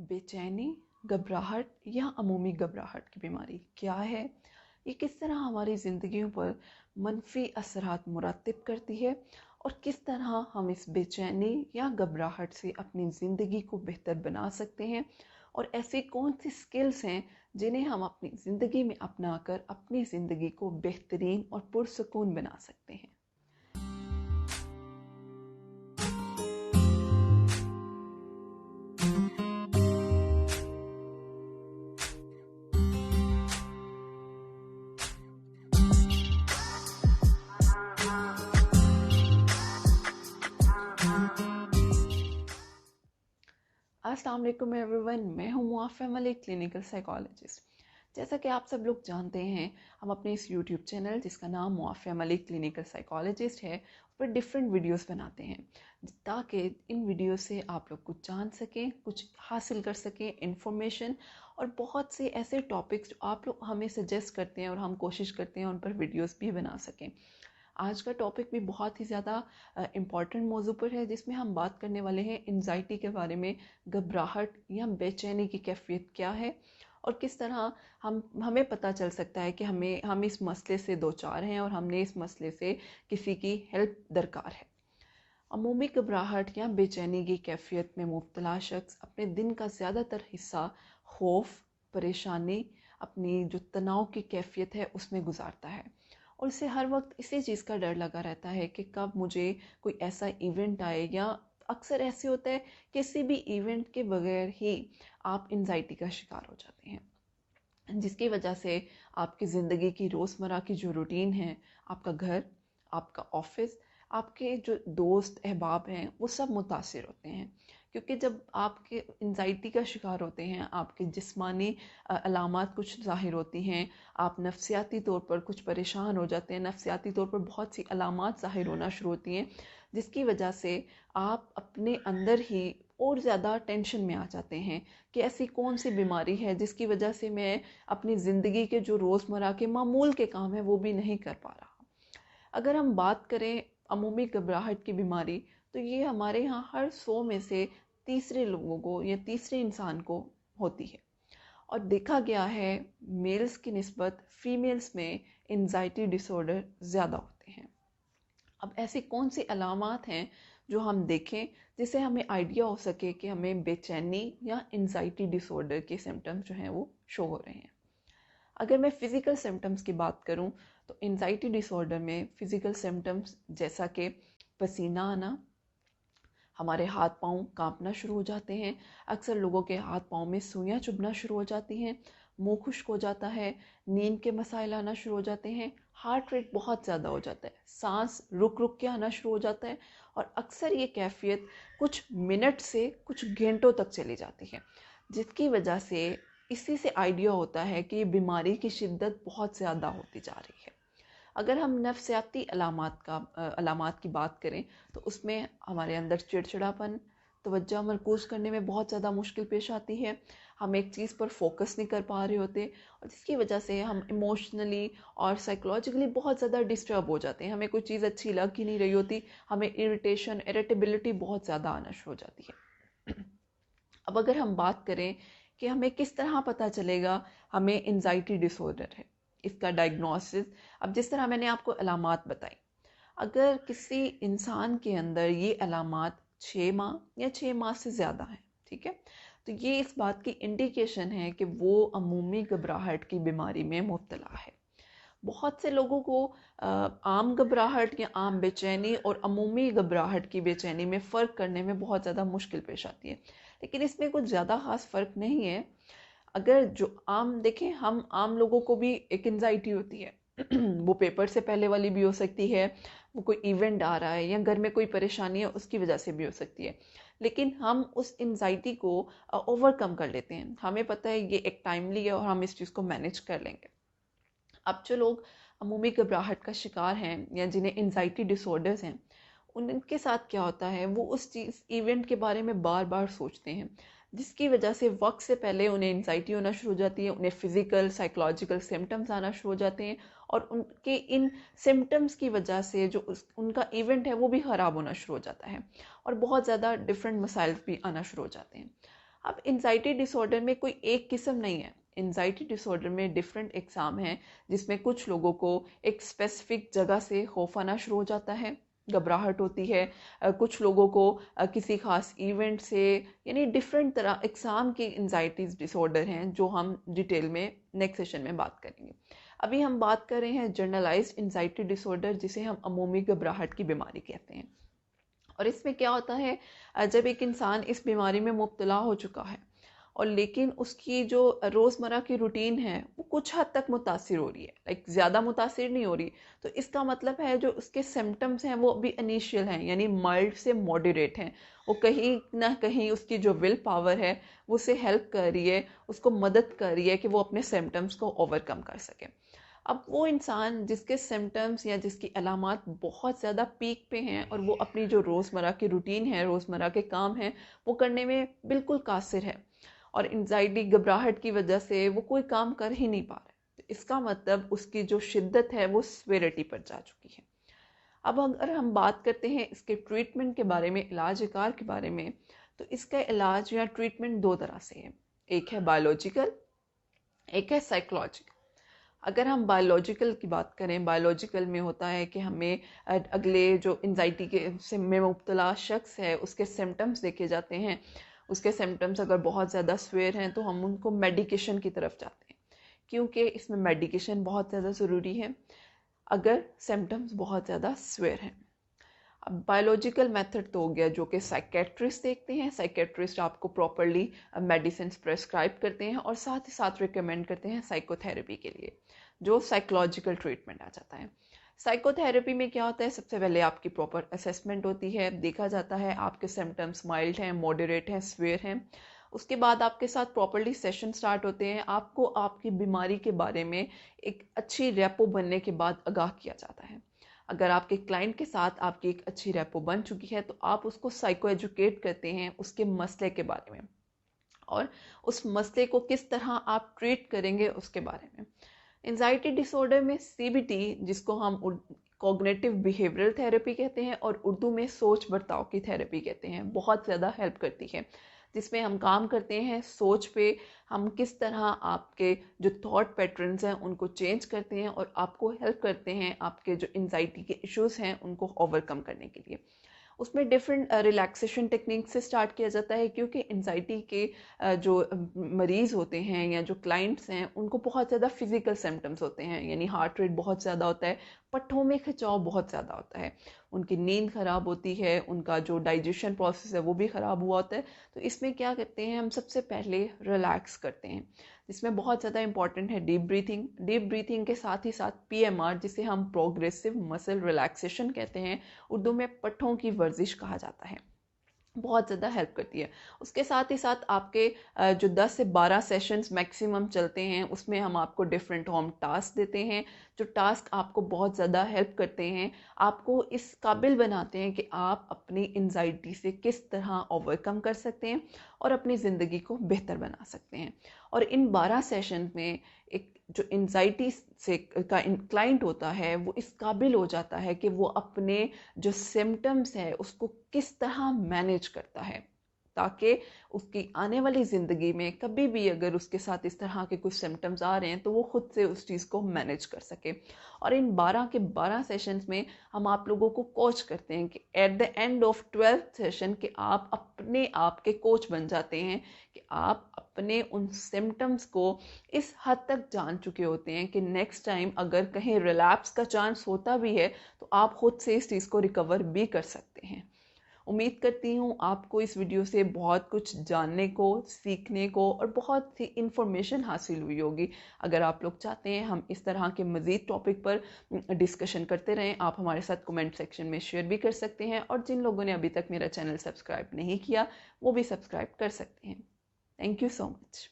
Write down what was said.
बेचैनी, घबराहट या अमूमी घबराहट की बीमारी क्या है? ये किस तरह हमारी ज़िंदगियों पर मनफी असरात मुरतब करती है और किस तरह हम इस बेचैनी या घबराहट से अपनी ज़िंदगी को बेहतर बना सकते हैं, और ऐसी कौन सी स्किल्स हैं जिन्हें हम अपनी ज़िंदगी में अपनाकर अपनी ज़िंदगी को बेहतरीन और पुरसकून बना सकते हैं। अस्सलाम वालेकुम एवरीवन, मैं हूँ मुआफ़ा मलिक, क्लिनिकल साइकोलॉजिस्ट। जैसा कि आप सब लोग जानते हैं, हम अपने इस यूट्यूब चैनल जिसका नाम मुआफ़ा मलिक क्लिनिकल साइकोलॉजिस्ट है, उस पर डिफरेंट वीडियोस बनाते हैं ताकि इन वीडियो से आप लोग कुछ जान सकें, कुछ हासिल कर सकें इंफॉर्मेशन, और बहुत से ऐसे टॉपिक्स जो आप लोग हमें सजेस्ट करते हैं और हम कोशिश करते हैं उन पर वीडियोस भी बना सकें। आज का टॉपिक भी बहुत ही ज़्यादा इम्पॉर्टेंट मौजू पर है, जिसमें हम बात करने वाले हैं एंजाइटी के बारे में। घबराहट या बेचैनी की कैफियत क्या है और किस तरह हमें पता चल सकता है कि हम इस मसले से दो चार हैं और हमने इस मसले से किसी की हेल्प दरकार है। अमूमी घबराहट या बेचैनी की कैफियत में मुब्तला शख्स अपने दिन का ज़्यादातर हिस्सा खौफ, परेशानी, अपनी जो तनाव की कैफियत है उसमें गुजारता है, और इसे हर वक्त इसी चीज़ का डर लगा रहता है कि कब मुझे कोई ऐसा इवेंट आए, या अक्सर ऐसे होता है किसी भी इवेंट के बगैर ही आप एंजाइटी का शिकार हो जाते हैं, जिसकी वजह से आपकी ज़िंदगी की रोज़मर्रा की जो रूटीन है, आपका घर, आपका ऑफिस, आपके जो दोस्त अहबाब हैं, वो सब मुतासिर होते हैं। क्योंकि जब आपके एंजाइटी का शिकार होते हैं, आपके जिस्मानी अलामात कुछ ज़ाहिर होती हैं, आप नफ्सियाती तौर पर कुछ परेशान हो जाते हैं, नफ्सियाती तौर पर बहुत सी अलामात ज़ाहिर होना शुरू होती हैं, जिसकी वजह से आप अपने अंदर ही और ज़्यादा टेंशन में आ जाते हैं कि ऐसी कौन सी बीमारी है जिसकी वजह से मैं अपनी ज़िंदगी के जो रोज़मर्रा के मामूल के काम हैं वो भी नहीं कर पा रहा। अगर हम बात करें अमूमी घबराहट की बीमारी, तो ये हमारे यहाँ हर 100 में से तीसरे लोगों को या तीसरे इंसान को होती है, और देखा गया है मेल्स की निस्बत फीमेल्स में एंजाइटी डिसऑर्डर ज़्यादा होते हैं। अब ऐसी कौन सी अलामात हैं जो हम देखें जिससे हमें आइडिया हो सके कि हमें बेचैनी या एंजाइटी डिसऑर्डर के सिम्टम्स जो हैं वो शो हो रहे हैं। अगर मैं फ़िज़िकल सिम्टम्स की बात करूं, तो एंजाइटी डिसऑर्डर में फ़िज़िकल सिम्टम्स जैसा कि पसीना आना, हमारे हाथ पांव कांपना शुरू हो जाते हैं, अक्सर लोगों के हाथ पांव में सुइयां चुभना शुरू हो जाती हैं, मुंह खुश्क हो जाता है, नींद के मसाइल आना शुरू हो जाते हैं, हार्ट रेट बहुत ज़्यादा हो जाता है, सांस रुक रुक के आना शुरू हो जाता है, और अक्सर ये कैफियत कुछ मिनट से कुछ घंटों तक चली जाती है, जिसकी वजह से इसी से आइडिया होता है कि बीमारी की शिद्दत बहुत ज़्यादा होती जा रही है। अगर हम नफ्सियाती अलामात की बात करें, तो उसमें हमारे अंदर चिड़चिड़ापन, तवज्जो मरकूज़ करने में बहुत ज़्यादा मुश्किल पेश आती है, हम एक चीज़ पर फोकस नहीं कर पा रहे होते, और जिसकी वजह से हम इमोशनली और साइकोलॉजिकली बहुत ज़्यादा डिस्टर्ब हो जाते हैं। हमें कोई चीज़ अच्छी लग ही नहीं रही होती, हमें इरिटेशन, इरिटेबिलिटी बहुत ज़्यादा आना शुरू हो जाती है। अब अगर हम बात करें कि हमें किस तरह पता चलेगा हमें एंजाइटी डिसऑर्डर है, इसका डायग्नोसिस, अब जिस तरह मैंने आपको अलामात बताई, अगर किसी इंसान के अंदर ये अलामात 6 माह या 6 माह से ज़्यादा हैं, ठीक है, तो ये इस बात की इंडिकेशन है कि वो अमूमी घबराहट की बीमारी में मुब्तला है। बहुत से लोगों को आम घबराहट या आम बेचैनी और अमूमी घबराहट की बेचैनी में फ़र्क करने में बहुत ज़्यादा मुश्किल पेश आती है, लेकिन इसमें कुछ ज़्यादा ख़ास फ़र्क नहीं है। अगर जो आम देखें, हम आम लोगों को भी एक एंजाइटी होती है वो पेपर से पहले वाली भी हो सकती है, वो कोई इवेंट आ रहा है या घर में कोई परेशानी है उसकी वजह से भी हो सकती है, लेकिन हम उस एंजाइटी को ओवरकम कर लेते हैं। हमें पता है ये एक टाइमली है और हम इस चीज़ को मैनेज कर लेंगे। अब जो लोग अमूमी घबराहट का शिकार हैं या जिन्हें एंजाइटी डिसऑर्डर्स हैं, उनके साथ क्या होता है, वो उस चीज़ इवेंट के बारे में बार बार सोचते हैं, जिसकी वजह से वक्त से पहले उन्हें एंजाइटी होना शुरू हो जाती है, उन्हें फिजिकल साइकोलॉजिकल सिम्टम्स आना शुरू हो जाते हैं, और उनके इन सिम्टम्स की वजह से जो उनका इवेंट है वो भी ख़राब होना शुरू हो जाता है, और बहुत ज़्यादा डिफरेंट मसाइल भी आना शुरू हो जाते हैं। अब एंजाइटी डिसऑर्डर में कोई एक किस्म नहीं है। एंजाइटी डिसऑर्डर में डिफरेंट एग्जाम हैं, जिसमें कुछ लोगों को एक स्पेसिफिक जगह से खौफ आना शुरू हो जाता है, घबराहट होती है। कुछ लोगों को किसी खास इवेंट से, यानी डिफरेंट तरह एग्जाम की एंजाइटीज डिसऑर्डर हैं जो हम डिटेल में नेक्स्ट सेशन में बात करेंगे। अभी हम बात कर रहे हैं जनरलाइज्ड एंजाइटी डिसऑर्डर, जिसे हम अमूमी घबराहट की बीमारी कहते हैं। और इसमें क्या होता है, जब एक इंसान इस बीमारी में मुब्तला हो चुका है और लेकिन उसकी जो रोज़मर्रा की रूटीन है वो कुछ हद तक मुतासिर हो रही है, लाइक ज़्यादा मुतासिर नहीं हो रही, तो इसका मतलब है जो उसके सिम्टम्स हैं वो अभी इनिशियल हैं, यानी माइल्ड से मॉडरेट हैं। वो कहीं ना कहीं उसकी जो विल पावर है वो उसे हेल्प कर रही है, उसको मदद कर रही है कि वो अपने सिम्टम्स को ओवरकम कर सके। अब वो इंसान जिसके सिम्टम्स या जिसकी अलामात बहुत ज़्यादा पीक पे हैं और वो अपनी जो रोज़मर्रा की रूटीन है, रोज़मर्रा के काम हैं, वो करने में बिल्कुल कासिर है और एंजाइटी घबराहट की वजह से वो कोई काम कर ही नहीं पा रहा है, तो इसका मतलब उसकी जो शिद्दत है वो सिविरिटी पर जा चुकी है। अब अगर हम बात करते हैं इसके ट्रीटमेंट के बारे में, इलाज कार के बारे में, तो इसका इलाज या ट्रीटमेंट दो तरह से है। एक है बायोलॉजिकल, एक है साइकोलॉजिकल। अगर हम बायोलॉजिकल की बात करें, बायोलॉजिकल में होता है कि हमें अगले जो एंजाइटी के से में मुब्तला शख्स है उसके सिम्टम्स देखे जाते हैं। उसके सिम्टम्स अगर बहुत ज़्यादा स्वेयर हैं तो हम उनको मेडिकेशन की तरफ जाते हैं, क्योंकि इसमें मेडिकेशन बहुत ज़्यादा ज़रूरी है अगर सिम्टम्स बहुत ज़्यादा स्वेयर हैं। अब बायोलॉजिकल मेथड तो हो गया जो कि साइकेट्रिस्ट देखते हैं। साइकेट्रिस्ट आपको प्रॉपरली मेडिसिन प्रेस्क्राइब करते हैं और साथ ही साथ रिकमेंड करते हैं साइकोथेरेपी के लिए, जो साइकोलॉजिकल ट्रीटमेंट आ जाता है। साइकोथेरेपी में क्या होता है, सबसे पहले आपकी प्रॉपर असेसमेंट होती है, देखा जाता है आपके सिम्टम्स माइल्ड हैं, मॉडरेट हैं, स्वेयर हैं। उसके बाद आपके साथ प्रॉपरली सेशन स्टार्ट होते हैं। आपको आपकी बीमारी के बारे में एक अच्छी रेपो बनने के बाद आगाह किया जाता है। अगर आपके क्लाइंट के साथ आपकी एक अच्छी रेपो बन चुकी है तो आप उसको साइको एजुकेट करते हैं उसके मसले के बारे में और उस मसले को किस तरह आप ट्रीट करेंगे उसके बारे में। एंजाइटी डिसऑर्डर में सीबीटी, जिसको हम कॉग्निटिव बिहेवियरल थेरेपी कहते हैं और उर्दू में सोच बर्ताव की थेरेपी कहते हैं, बहुत ज़्यादा हेल्प करती है, जिसमें हम काम करते हैं सोच पे, हम किस तरह आपके जो थॉट पैटर्न्स हैं उनको चेंज करते हैं और आपको हेल्प करते हैं आपके जो एंजाइटी के इश्यूज हैं उनको ओवरकम करने के लिए। उसमें डिफरेंट रिलैक्सेशन टेक्निक से स्टार्ट किया जाता है, क्योंकि एंजाइटी के जो मरीज़ होते हैं या जो क्लाइंट्स हैं उनको बहुत ज़्यादा फिजिकल सिम्टम्स होते हैं, यानी हार्ट रेट बहुत ज़्यादा होता है, पट्ठों में खिंचाव बहुत ज़्यादा होता है, उनकी नींद ख़राब होती है, उनका जो डाइजेशन प्रोसेस है वो भी ख़राब हुआ होता है। तो इसमें क्या करते हैं, हम सबसे पहले रिलैक्स करते हैं, जिसमें बहुत ज़्यादा इंपॉर्टेंट है डीप ब्रीथिंग। डीप ब्रीथिंग के साथ ही साथ पीएमआर, जिसे हम प्रोग्रेसिव मसल रिलैक्सेशन कहते हैं, उर्दू में पट्ठों की वर्जिश कहा जाता है, बहुत ज़्यादा हेल्प करती है। उसके साथ ही साथ आपके जो 10 से 12 सेशंस मैक्सिमम चलते हैं उसमें हम आपको डिफरेंट होम टास्क देते हैं, जो टास्क आपको बहुत ज़्यादा हेल्प करते हैं, आपको इस काबिल बनाते हैं कि आप अपनी एंजाइटी से किस तरह ओवरकम कर सकते हैं और अपनी ज़िंदगी को बेहतर बना सकते हैं। और इन 12 सेशन में एक जो एंजाइटी से का क्लाइंट होता है वो इस काबिल हो जाता है कि वो अपने जो सिम्टम्स है उसको किस तरह मैनेज करता है, ताकि उसकी आने वाली ज़िंदगी में कभी भी अगर उसके साथ इस तरह के कुछ सिम्टम्स आ रहे हैं तो वो खुद से उस चीज़ को मैनेज कर सके। और इन 12 के 12 सेशंस में हम आप लोगों को कोच करते हैं कि at the end of 12th session कि आप अपने आप के कोच बन जाते हैं, कि आप अपने उन सिम्टम्स को इस हद तक जान चुके होते हैं कि नेक्स्ट टाइम अगर कहीं रिलैप्स का चांस होता भी है तो आप खुद से इस चीज़ को रिकवर भी कर सकते हैं। उम्मीद करती हूँ आपको इस वीडियो से बहुत कुछ जानने को, सीखने को और बहुत सी इन्फॉर्मेशन हासिल हुई होगी। अगर आप लोग चाहते हैं हम इस तरह के मज़ीद टॉपिक पर डिस्कशन करते रहें, आप हमारे साथ कमेंट सेक्शन में शेयर भी कर सकते हैं और जिन लोगों ने अभी तक मेरा चैनल सब्सक्राइब नहीं किया वो भी सब्सक्राइब कर सकते हैं। Thank you so much.